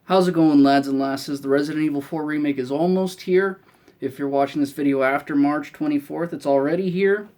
How's it going, lads and lasses? The Resident Evil 4 remake is almost here. If you're watching this video after March 24th, it's already here.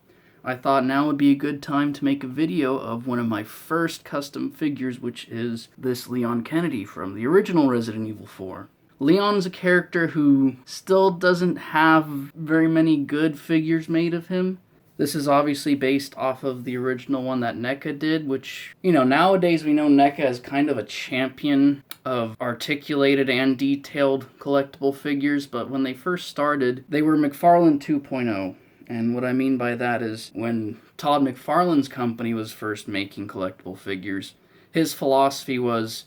I thought now would be a good time to make a video of one of my first custom figures, which is this Leon Kennedy from the original Resident Evil 4. Leon's a character who still doesn't have very many good figures made of him. This is obviously based off of the original one that NECA did, which, nowadays we know NECA as kind of a champion of articulated and detailed collectible figures, but when they first started, they were McFarlane 2.0. And what I mean by that is when Todd McFarlane's company was first making collectible figures, his philosophy was,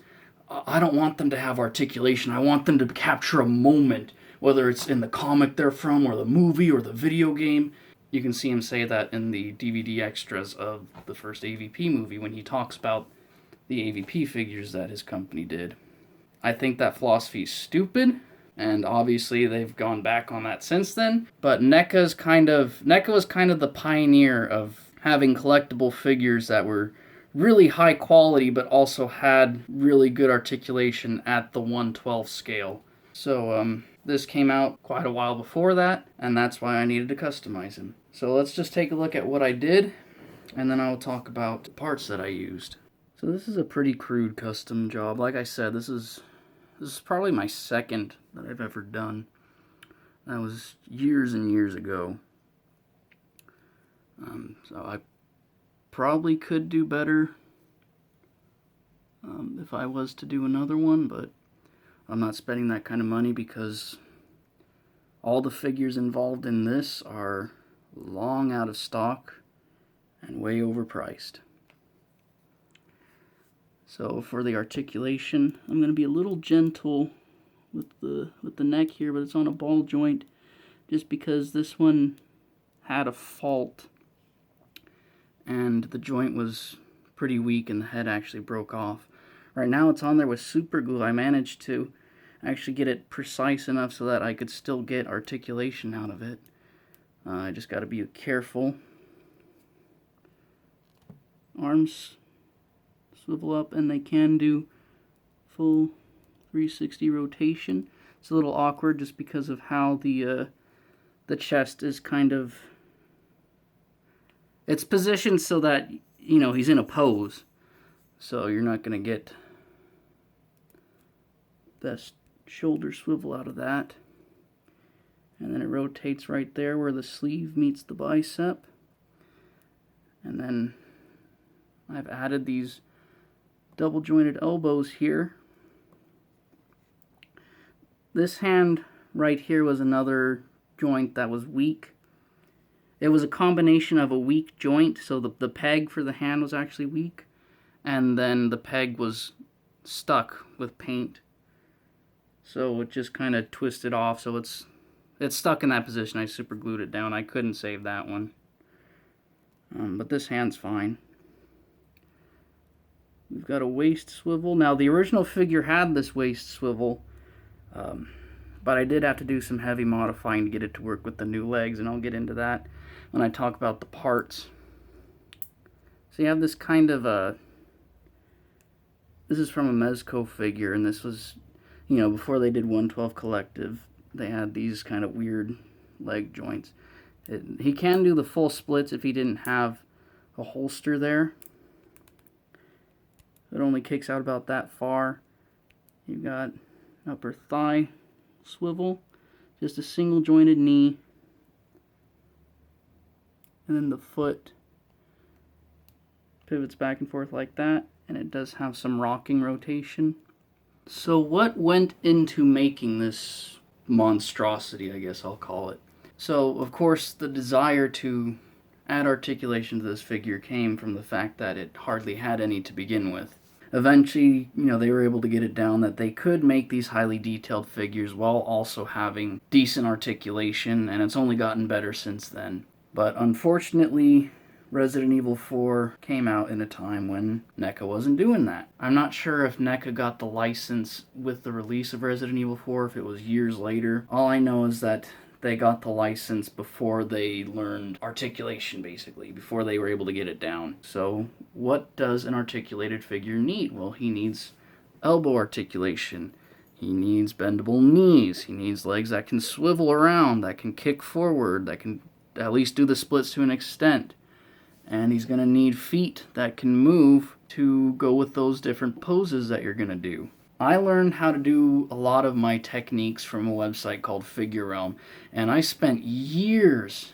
I don't want them to have articulation, I want them to capture a moment, whether it's in the comic they're from, or the movie, or the video game. You can see him say that in the DVD extras of the first AVP movie when he talks about the AVP figures that his company did. I think that philosophy is stupid, and obviously they've gone back on that since then, but NECA was kind of the pioneer of having collectible figures that were really high quality but also had really good articulation at the 1/12 scale. So this came out quite a while before that, and that's why I needed to customize him. So let's just take a look at what I did, and then I'll talk about the parts that I used. So this is a pretty crude custom job. Like I said, this is probably my second that I've ever done. That was years and years ago. So I probably could do better if I was to do another one, but I'm not spending that kind of money because all the figures involved in this are long out of stock and way overpriced. So for the articulation, I'm going to be a little gentle with the neck here, but it's on a ball joint just because this one had a fault and the joint was pretty weak and the head actually broke off. Right now it's on there with super glue. I managed to actually get it precise enough so that I could still get articulation out of it. I just got to be careful. Arms swivel up and they can do full 360 rotation. It's a little awkward just because of how the chest is kind of, it's positioned so that he's in a pose, so you're not going to get best shoulder swivel out of that. And then it rotates right there where the sleeve meets the bicep. And then I've added these double jointed elbows here. This hand right here was another joint that was weak. It was a combination of a weak joint, so the peg for the hand was actually weak, and then the peg was stuck with paint. So it just kind of twisted off, so it's stuck in that position. I super glued it down. I couldn't save that one. But this hand's fine. We've got a waist swivel. Now, the original figure had this waist swivel, but I did have to do some heavy modifying to get it to work with the new legs, and I'll get into that when I talk about the parts. So you have this kind of this is from a Mezco figure, and this was, before they did 1/12 Collective, they had these kind of weird leg joints. He can do the full splits if he didn't have a holster there. It only kicks out about that far. You've got upper thigh swivel, just a single jointed knee, and then the foot pivots back and forth like that, and it does have some rocking rotation. So what went into making this monstrosity, I guess I'll call it? So, of course, the desire to add articulation to this figure came from the fact that it hardly had any to begin with. Eventually, they were able to get it down that they could make these highly detailed figures while also having decent articulation, and it's only gotten better since then. But unfortunately, Resident Evil 4 came out in a time when NECA wasn't doing that. I'm not sure if NECA got the license with the release of Resident Evil 4, if it was years later. All I know is that they got the license before they learned articulation, basically, before they were able to get it down. So what does an articulated figure need? Well, he needs elbow articulation. He needs bendable knees. He needs legs that can swivel around, that can kick forward, that can at least do the splits to an extent. And he's going to need feet that can move to go with those different poses that you're going to do. I learned how to do a lot of my techniques from a website called Figure Realm, and I spent years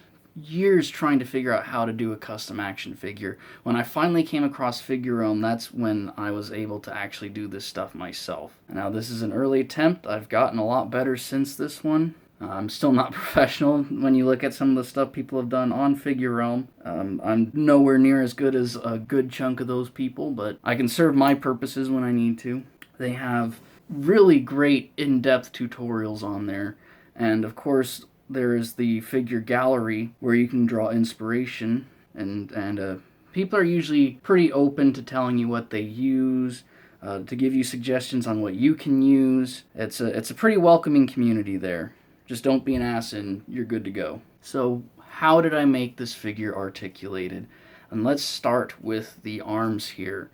trying to figure out how to do a custom action figure. When I finally came across Figure Realm, that's when I was able to actually do this stuff myself. Now, this is an early attempt. I've gotten a lot better since this one. I'm still not professional when you look at some of the stuff people have done on Figure Realm. I'm nowhere near as good as a good chunk of those people, but I can serve my purposes when I need to. They have really great in-depth tutorials on there, and of course there is the figure gallery where you can draw inspiration, and people are usually pretty open to telling you what they use, to give you suggestions on what you can use. It's a pretty welcoming community there. Just don't be an ass and you're good to go. So how did I make this figure articulated? And let's start with the arms here.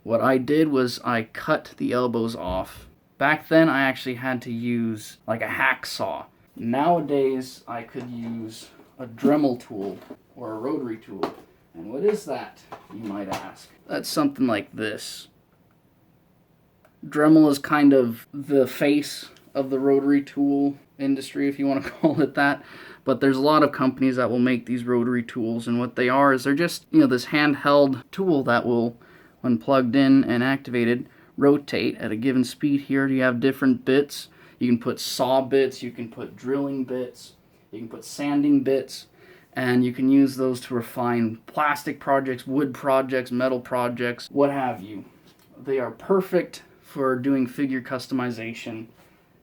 What I did was I cut the elbows off. Back then I actually had to use like a hacksaw. Nowadays I could use a Dremel tool or a rotary tool. And what is that, you might ask? That's something like this. Dremel is kind of the face of the rotary tool industry, if you want to call it that. But there's a lot of companies that will make these rotary tools, and what they are is they're just, this handheld tool that will, when plugged in and activated, rotate at a given speed. Here you have different bits. You can put saw bits, you can put drilling bits, you can put sanding bits, and you can use those to refine plastic projects, wood projects, metal projects, what have you. They are perfect for doing figure customization.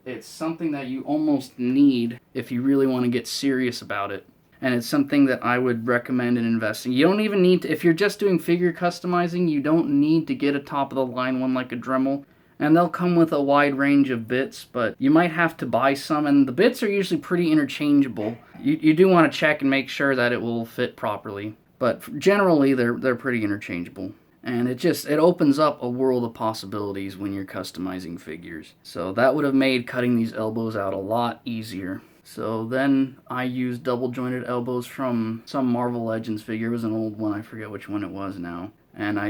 It's something that you almost need if you really want to get serious about it. And it's something that I would recommend in investing. You don't even need to, if you're just doing figure customizing, you don't need to get a top of the line one like a Dremel. And they'll come with a wide range of bits, but you might have to buy some, and the bits are usually pretty interchangeable. You do want to check and make sure that it will fit properly, but generally they're pretty interchangeable. And it opens up a world of possibilities when you're customizing figures. So that would have made cutting these elbows out a lot easier. So then I used double jointed elbows from some Marvel Legends figure. It was an old one, I forget which one it was now. And I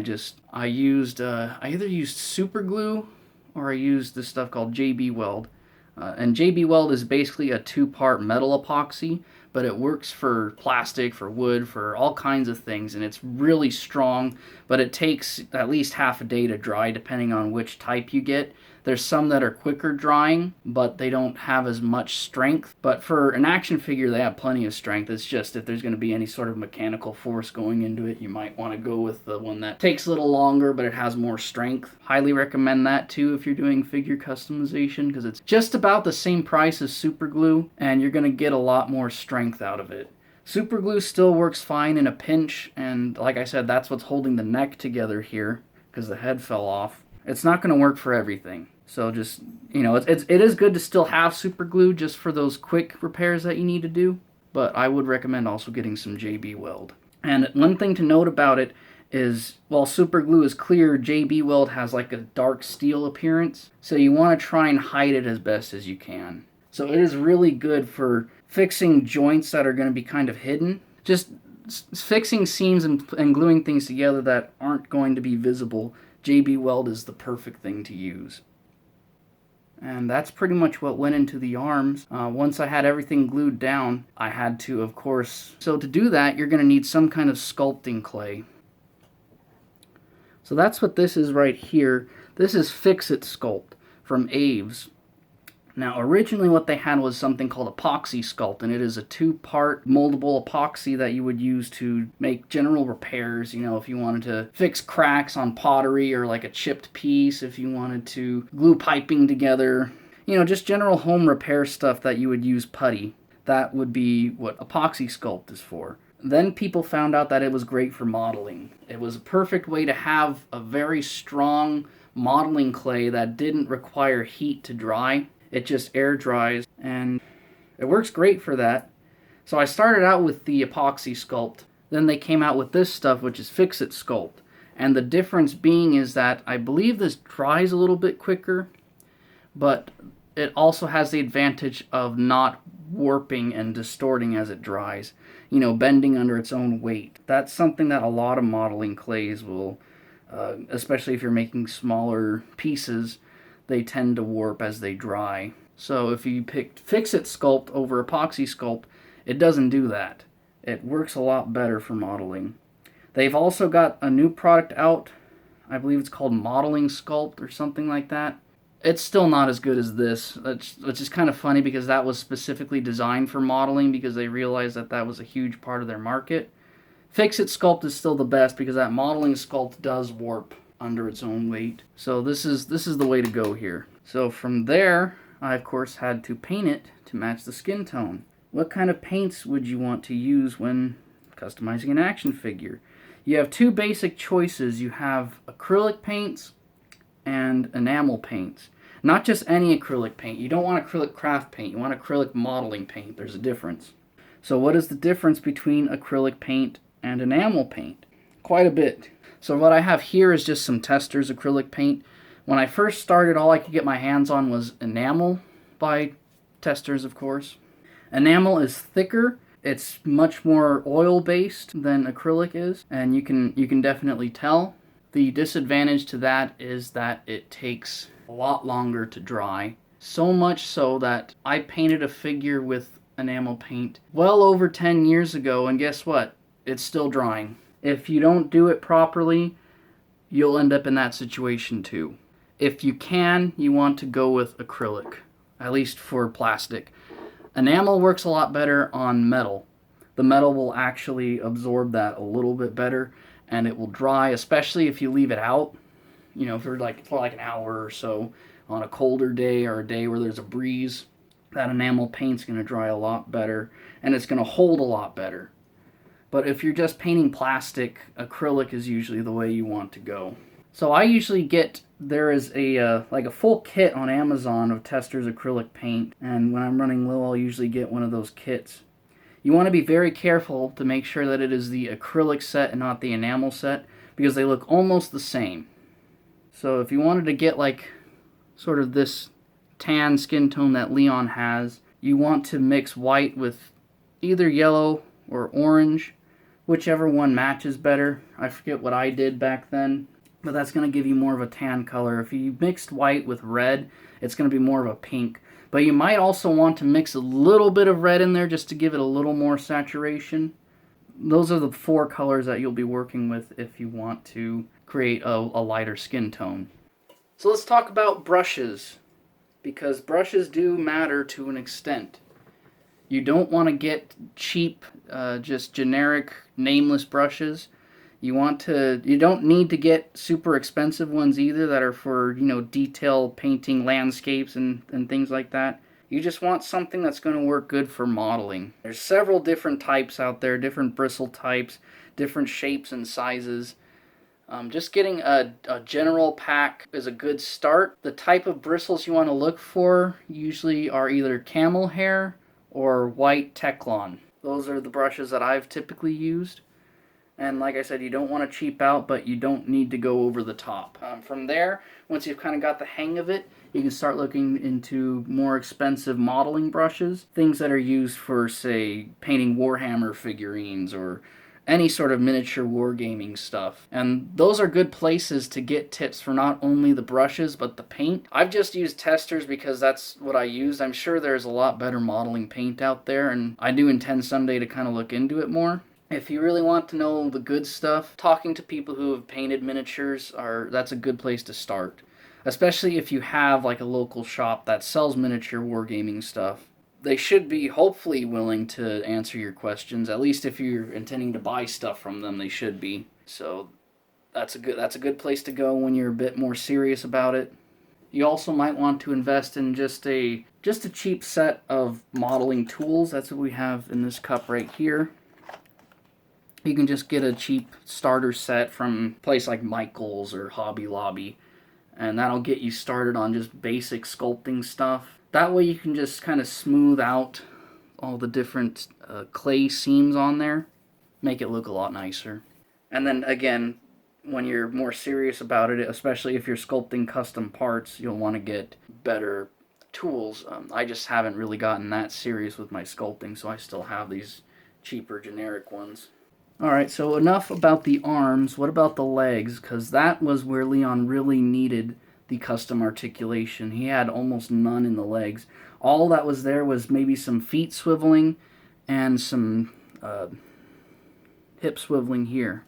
either used super glue or I used this stuff called JB Weld. And JB Weld is basically a two-part metal epoxy, but it works for plastic, for wood, for all kinds of things, and it's really strong, but it takes at least half a day to dry depending on which type you get. There's some that are quicker drying, but they don't have as much strength. But for an action figure, they have plenty of strength. It's just if there's going to be any sort of mechanical force going into it, you might want to go with the one that takes a little longer, but it has more strength. Highly recommend that too if you're doing figure customization, because it's just about the same price as super glue, and you're going to get a lot more strength out of it. Super glue still works fine in a pinch, and like I said, that's what's holding the neck together here, because the head fell off. It's not going to work for everything. So just, it is good to still have super glue just for those quick repairs that you need to do. But I would recommend also getting some JB Weld. And one thing to note about it is, while super glue is clear, JB Weld has like a dark steel appearance. So you want to try and hide it as best as you can. So it is really good for fixing joints that are going to be kind of hidden. Just fixing seams and gluing things together that aren't going to be visible. JB Weld is the perfect thing to use. And that's pretty much what went into the arms. Once I had everything glued down, I had to, of course... So to do that, you're going to need some kind of sculpting clay. So that's what this is right here. This is Fix-It Sculpt from Aves. Now, originally what they had was something called Epoxy Sculpt, and it is a two-part moldable epoxy that you would use to make general repairs. If you wanted to fix cracks on pottery or like a chipped piece, if you wanted to glue piping together, just general home repair stuff that you would use putty. That would be what Epoxy Sculpt is for. Then people found out that it was great for modeling. It was a perfect way to have a very strong modeling clay that didn't require heat to dry. It just air dries, and it works great for that. So I started out with the Epoxy Sculpt. Then they came out with this stuff, which is Fix-It Sculpt. And the difference being is that I believe this dries a little bit quicker, but it also has the advantage of not warping and distorting as it dries, bending under its own weight. That's something that a lot of modeling clays will, especially if you're making smaller pieces, they tend to warp as they dry. So if you pick Fix-It Sculpt over Epoxy Sculpt, it doesn't do that. It works a lot better for modeling. They've also got a new product out. I believe it's called Modeling Sculpt or something like that. It's still not as good as this, which is kind of funny because that was specifically designed for modeling because they realized that that was a huge part of their market. Fix-It Sculpt is still the best because that Modeling Sculpt does warp under its own weight. So this is the way to go here. So from there, I of course had to paint it to match the skin tone. What kind of paints would you want to use when customizing an action figure? You have two basic choices. You have acrylic paints and enamel paints. Not just any acrylic paint. You don't want acrylic craft paint. You want acrylic modeling paint. There's a difference. So what is the difference between acrylic paint and enamel paint? Quite a bit. So what I have here is just some Testors acrylic paint. When I first started, all I could get my hands on was enamel by Testors, of course. Enamel is thicker. It's much more oil-based than acrylic is, and you can definitely tell. The disadvantage to that is that it takes a lot longer to dry. So much so that I painted a figure with enamel paint well over 10 years ago, and guess what? It's still drying. If you don't do it properly, you'll end up in that situation too. If you can, you want to go with acrylic, at least for plastic. Enamel works a lot better on metal. The metal will actually absorb that a little bit better, and it will dry, especially if you leave it out, for like an hour or so on a colder day or a day where there's a breeze. That enamel paint's going to dry a lot better, and it's going to hold a lot better. But if you're just painting plastic, acrylic is usually the way you want to go. So I usually there is a full kit on Amazon of Testors acrylic paint, and when I'm running low, I'll usually get one of those kits. You want to be very careful to make sure that it is the acrylic set and not the enamel set, because they look almost the same. So if you wanted to get sort of this tan skin tone that Leon has, you want to mix white with either yellow or orange, whichever one matches better. I forget what I did back then, but that's going to give you more of a tan color. If you mixed white with red, it's going to be more of a pink. But you might also want to mix a little bit of red in there just to give it a little more saturation. Those are the four colors that you'll be working with if you want to create a lighter skin tone. So let's talk about brushes, because brushes do matter to an extent. You don't want to get cheap, just generic, nameless brushes. You don't need to get super expensive ones either that are for, detail painting landscapes and things like that. You just want something that's going to work good for modeling. There's several different types out there, different bristle types, different shapes and sizes. Just getting a general pack is a good start. The type of bristles you want to look for usually are either camel hair or white Teflon. Those are the brushes that I've typically used. And like I said, you don't want to cheap out, but you don't need to go over the top. From there, once you've kind of got the hang of it, you can start looking into more expensive modeling brushes. Things that are used for, say, painting Warhammer figurines or any sort of miniature wargaming stuff. And those are good places to get tips for not only the brushes, but the paint. I've just used Testors because that's what I used. I'm sure there's a lot better modeling paint out there, and I do intend someday to kind of look into it more. If you really want to know the good stuff, talking to people who have painted miniatures, that's a good place to start. Especially if you have a local shop that sells miniature wargaming stuff. They should be hopefully willing to answer your questions. At least if you're intending to buy stuff from them, they should be. So that's a good place to go when you're a bit more serious about it. You also might want to invest in just a cheap set of modeling tools. That's what we have in this cup right here. You can just get a cheap starter set from a place like Michael's or Hobby Lobby, and that'll get you started on just basic sculpting stuff. That way you can just kind of smooth out all the different clay seams on there, make it look a lot nicer. And then again, when you're more serious about it, especially if you're sculpting custom parts, you'll want to get better tools. I just haven't really gotten that serious with my sculpting, so I still have these cheaper generic ones. Alright, so enough about the arms. What about the legs? Because that was where Leon really needed the custom articulation. He had almost none in the legs. All that was there was maybe some feet swiveling and some hip swiveling here.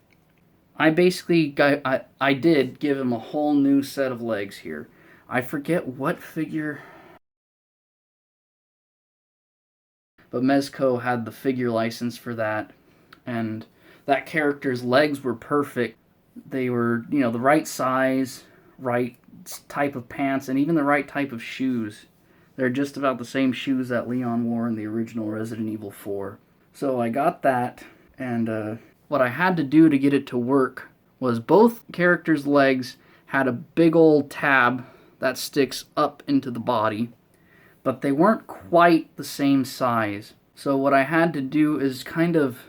I basically I did give him a whole new set of legs here. I forget what figure, but Mezco had the figure license for that, and that character's legs were perfect. They were, you know, the right size, right type of pants, and even the right type of shoes. They're just about the same shoes that Leon wore in the original Resident Evil 4. So I got that, and what I had to do to get it to work was both characters' legs had a big old tab that sticks up into the body, but they weren't quite the same size. So what I had to do is kind of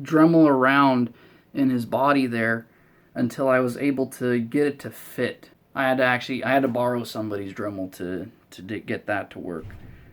Dremel around in his body there until I was able to get it to fit. I had to borrow somebody's Dremel to get that to work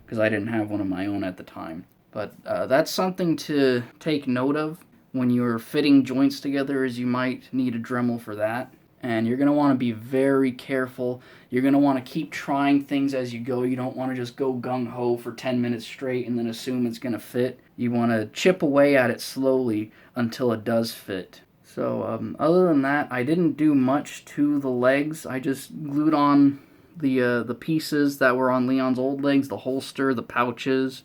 because I didn't have one of my own at the time. But that's something to take note of when you're fitting joints together, as you might need a Dremel for that. And you're going to want to be very careful. You're going to want to keep trying things as you go. You don't want to just go gung-ho for 10 minutes straight and then assume it's going to fit. You want to chip away at it slowly until it does fit. So other than that, I didn't do much to the legs. I just glued on the pieces that were on Leon's old legs, the holster, the pouches.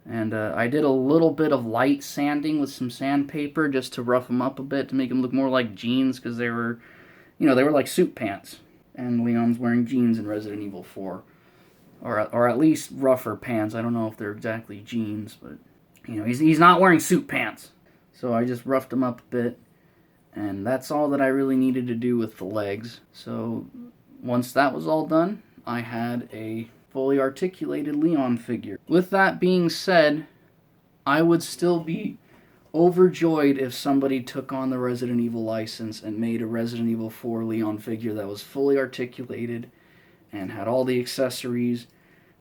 And I did a little bit of light sanding with some sandpaper just to rough them up a bit to make them look more like jeans, because they were, you know, they were like suit pants. And Leon's wearing jeans in Resident Evil 4. Or at least rougher pants. I don't know if they're exactly jeans, but, you know, he's not wearing suit pants. So I just roughed them up a bit. And that's all that I really needed to do with the legs. So once that was all done, I had a fully articulated Leon figure. With that being said, I would still be overjoyed if somebody took on the Resident Evil license and made a Resident Evil 4 Leon figure that was fully articulated and had all the accessories,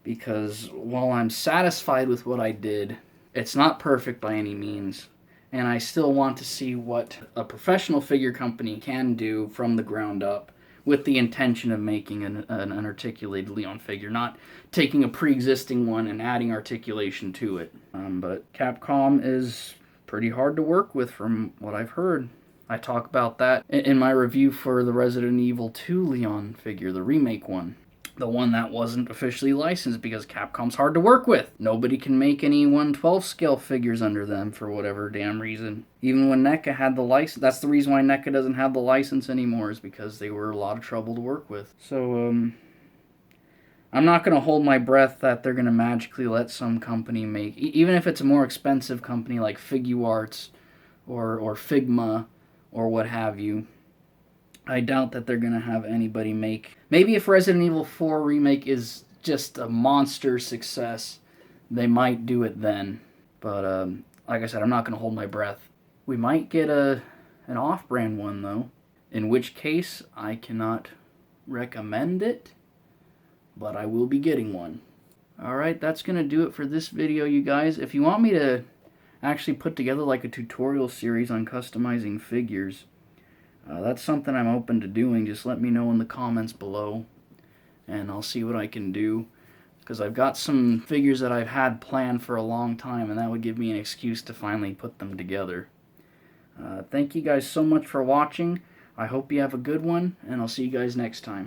because while I'm satisfied with what I did, it's not perfect by any means, and I still want to see what a professional figure company can do from the ground up with the intention of making an articulated Leon figure, not taking a pre-existing one and adding articulation to it. But Capcom is pretty hard to work with from what I've heard. I talk about that in my review for the Resident Evil 2 Leon figure, the remake one. The one that wasn't officially licensed because Capcom's hard to work with. Nobody can make any 1/12 scale figures under them for whatever damn reason. Even when NECA had the license, that's the reason why NECA doesn't have the license anymore, is because they were a lot of trouble to work with. So, I'm not going to hold my breath that they're going to magically let some company make, even if it's a more expensive company like Figuarts or Figma or what have you. I doubt that they're going to have anybody make... Maybe if Resident Evil 4 Remake is just a monster success, they might do it then. But, like I said, I'm not going to hold my breath. We might get an off-brand one, though. In which case, I cannot recommend it, but I will be getting one. Alright, that's going to do it for this video, you guys. If you want me to actually put together like a tutorial series on customizing figures, that's something I'm open to doing. Just let me know in the comments below, and I'll see what I can do. Because I've got some figures that I've had planned for a long time, and that would give me an excuse to finally put them together. Thank you guys so much for watching. I hope you have a good one, and I'll see you guys next time.